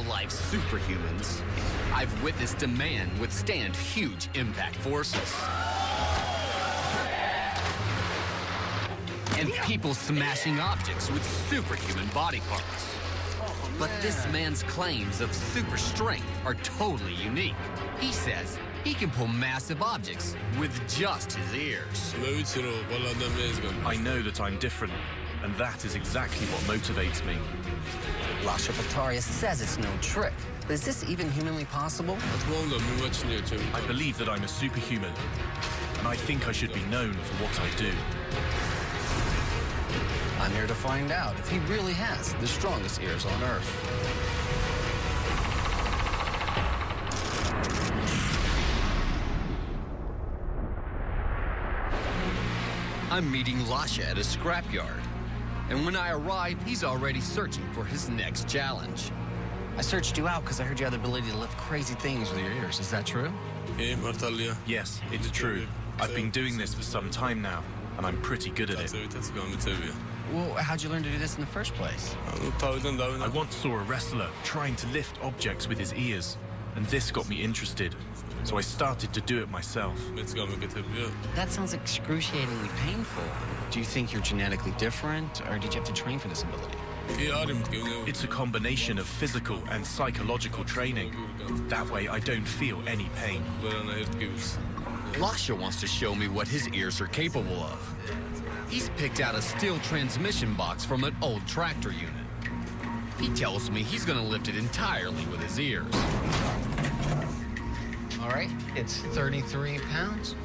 real-life superhumans, I've witnessed a man withstand huge impact forces. And people smashing objects with superhuman body parts. But this man's claims of super strength are totally unique. He says he can pull massive objects with just his ears. I know that I'm different, and that is exactly what motivates me. Lasha Pataraia says it's no trick. But is this even humanly possible? I believe that I'm a superhuman, and I think I should be known for what I do. I'm here to find out if he really has the strongest ears on Earth. I'm meeting Lasha at a scrapyard. And when I arrive, he's already searching for his next challenge. I searched you out because I heard you had the ability to lift crazy things with your ears. Is that true? Yes, it's true. I've been doing this for some time now, and I'm pretty good at it. Well, how'd you learn to do this in the first place? I once saw a wrestler trying to lift objects with his ears, and this got me interested. So I started to do it myself. That sounds excruciatingly painful. Do you think you're genetically different, or did you have to train for this ability? It's a combination of physical and psychological training. That way I don't feel any pain. Lasha wants to show me what his ears are capable of. He's picked out a steel transmission box from an old tractor unit. He tells me he's gonna lift it entirely with his ears. All right, it's 33 pounds.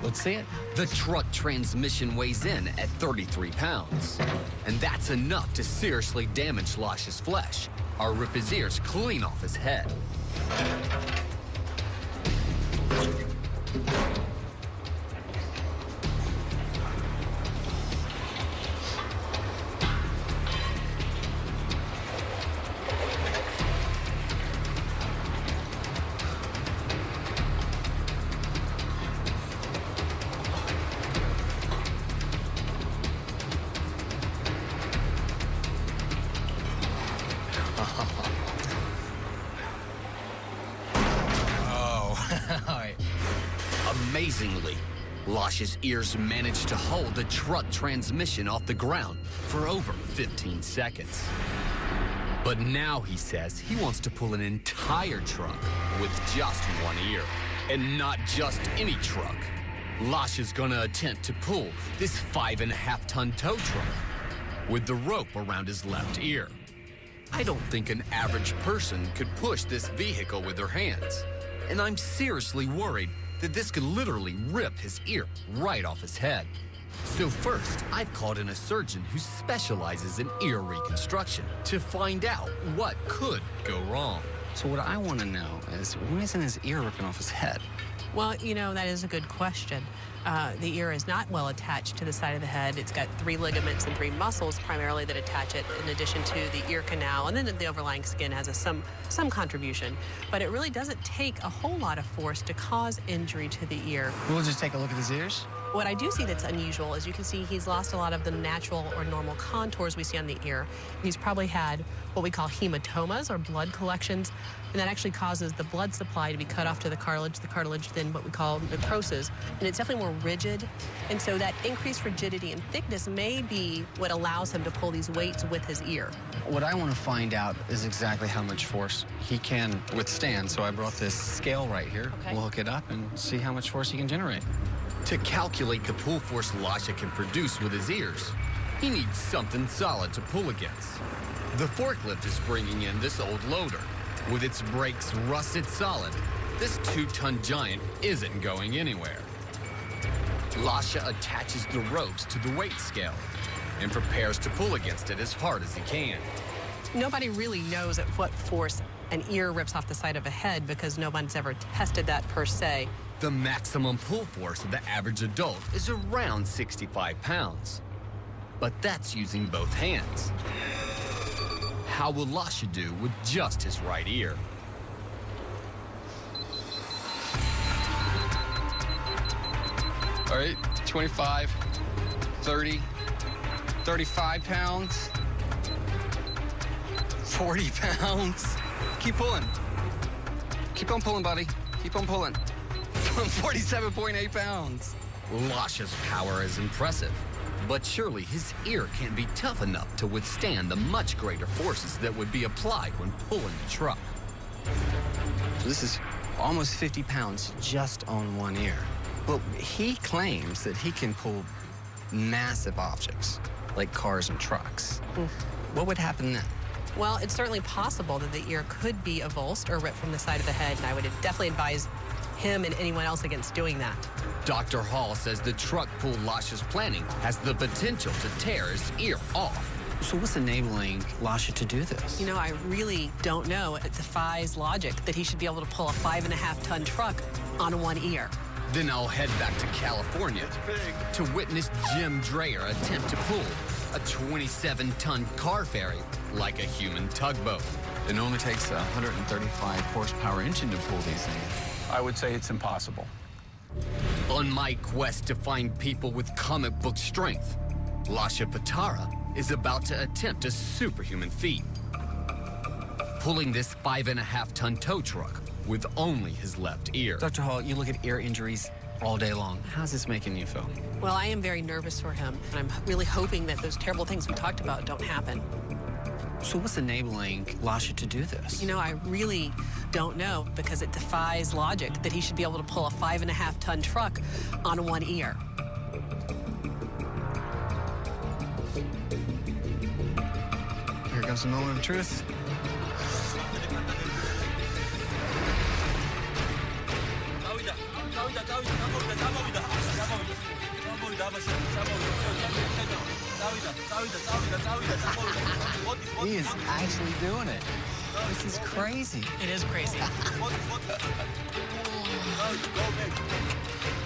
Let's see it. The truck transmission weighs in at 33 pounds. And that's enough to seriously damage Lasha's flesh or rip his ears clean off his head. All right. Amazingly, Lasha's ears managed to hold the truck transmission off the ground for over 15 seconds. But now he says he wants to pull an entire truck with just one ear. And not just any truck. Lasha's gonna attempt to pull this 5.5-ton tow truck with the rope around his left ear. I don't think an average person could push this vehicle with their hands. And I'm seriously worried that this could literally rip his ear right off his head. So first, I've called in a surgeon who specializes in ear reconstruction to find out what could go wrong. So what I want to know is, why isn't his ear ripping off his head? Well, you know, that is a good question. The ear is not well attached to the side of the head. It's got 3 ligaments and 3 muscles primarily that attach it, in addition to the ear canal, and then the overlying skin has some contribution. But it really doesn't take a whole lot of force to cause injury to the ear. We'll just take a look at his ears. What I do see that's unusual is you can see he's lost a lot of the natural or normal contours we see on the ear. He's probably had what we call hematomas, or blood collections, and that actually causes the blood supply to be cut off to the cartilage then what we call necrosis, and it's definitely more rigid. And so that increased rigidity and thickness may be what allows him to pull these weights with his ear. What I want to find out is exactly how much force he can withstand. So I brought this scale right here. Okay. We'll hook it up and see how much force he can generate. To calculate the pull force Lasha can produce with his ears, he needs something solid to pull against. The forklift is bringing in this old loader. With its brakes rusted solid, this 2-ton giant isn't going anywhere. Lasha attaches the ropes to the weight scale and prepares to pull against it as hard as he can. Nobody really knows at what force an ear rips off the side of a head because no one's ever tested that per se. The maximum pull force of the average adult is around 65 pounds. But that's using both hands. How will Lasha do with just his right ear? All right, 25, 30, 35 pounds, 40 pounds. Keep pulling. Keep on pulling, buddy. Keep on pulling. From 47.8 pounds. Lasha's power is impressive, but surely his ear can't be tough enough to withstand the much greater forces that would be applied when pulling the truck. So this is almost 50 pounds just on one ear. But he claims that he can pull massive objects, like cars and trucks. What would happen then? Well, it's certainly possible that the ear could be avulsed or ripped from the side of the head, and I would definitely advise him and anyone else against doing that. Dr. Hall says the truck pull Lasha's planning has the potential to tear his ear off. So what's enabling Lasha to do this? You know, I really don't know. It defies logic that he should be able to pull a 5.5-ton truck on one ear. Then I'll head back to California to witness Jim Dreyer attempt to pull a 27-ton car ferry like a human tugboat. It normally takes a 135 horsepower engine to pull these things. I would say it's impossible. On my quest to find people with comic book strength, Lasha Pataraia is about to attempt a superhuman feat, pulling this 5.5-ton tow truck with only his left ear. Dr. Hall, you look at ear injuries all day long. How's this making you feel? Well, I am very nervous for him, and I'm really hoping that those terrible things we talked about don't happen. So what's enabling Lasha to do this? You know, I really don't know, because it defies logic that he should be able to pull a 5.5-ton truck on one ear. Here comes the moment of truth. He is actually doing it. This is crazy. It is crazy.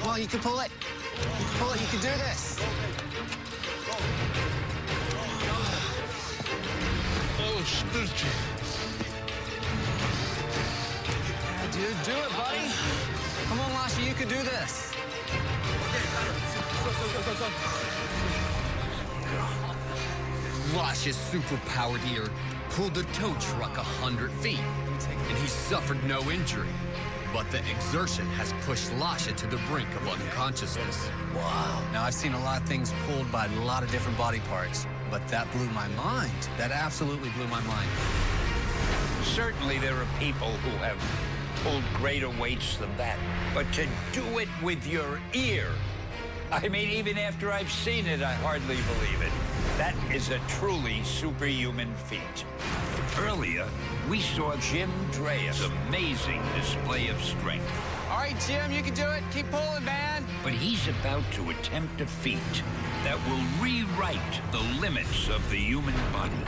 Well, you can pull it. You can pull it. You can do this. Oh, spooky. Yeah, dude, do it, buddy. Come on, Lasha, you can do this. Lasha's superpowered ear pulled the tow truck 100 feet, and he suffered no injury. But the exertion has pushed Lasha to the brink of unconsciousness. Wow. Now, I've seen a lot of things pulled by a lot of different body parts, but that blew my mind. That absolutely blew my mind. Certainly there are people who have pulled greater weights than that, but to do it with your ear, I mean, even after I've seen it, I hardly believe it. That is a truly superhuman feat. Earlier, we saw Jim Dreyer's amazing display of strength. All right, Jim, you can do it. Keep pulling, man. But he's about to attempt a feat that will rewrite the limits of the human body.